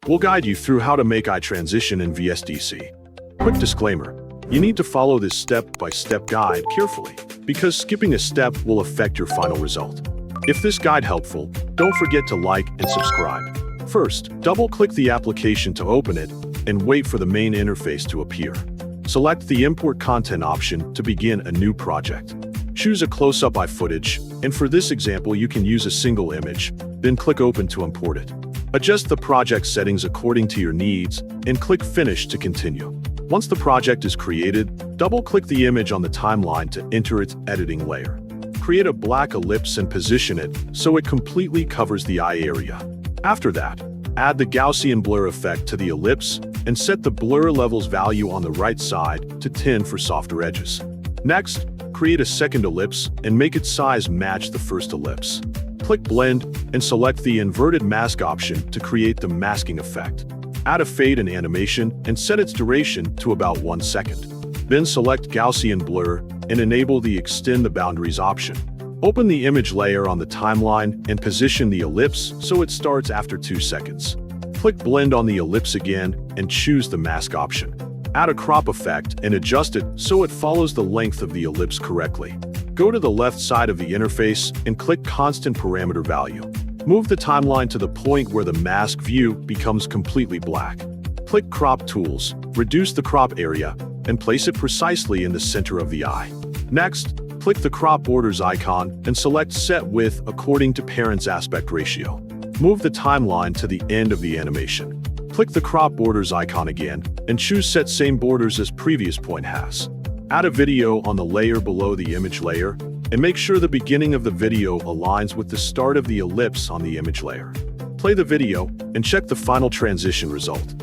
We'll guide you through how to make eye transition in VSDC. Quick disclaimer, you need to follow this step-by-step guide carefully, because skipping a step will affect your final result. If this guide helpful, don't forget to like and subscribe. First, double-click the application to open it, and wait for the main interface to appear. Select the Import Content option to begin a new project. Choose a close-up eye footage, and for this example you can use a single image, then click Open to import it. Adjust the project settings according to your needs, and click Finish to continue. Once the project is created, double-click the image on the timeline to enter its editing layer. Create a black ellipse and position it so it completely covers the eye area. After that, add the Gaussian blur effect to the ellipse and set the blur levels value on the right side to 10 for softer edges. Next, create a second ellipse and make its size match the first ellipse. Click Blend and select the inverted mask option to create the masking effect. Add a fade and animation and set its duration to about 1 second. Then select Gaussian blur and enable the Extend the Boundaries option. Open the image layer on the timeline and position the ellipse so it starts after 2 seconds. Click Blend on the ellipse again and choose the mask option. Add a crop effect and adjust it so it follows the length of the ellipse correctly. Go to the left side of the interface and click Constant Parameter Value. Move the timeline to the point where the mask view becomes completely black. Click Crop Tools, reduce the crop area, and place it precisely in the center of the eye. Next, click the Crop Borders icon and select Set Width according to parent's aspect ratio. Move the timeline to the end of the animation. Click the Crop Borders icon again and choose Set Same Borders as previous point has. Add a video on the layer below the image layer, and make sure the beginning of the video aligns with the start of the ellipse on the image layer. Play the video and check the final transition result.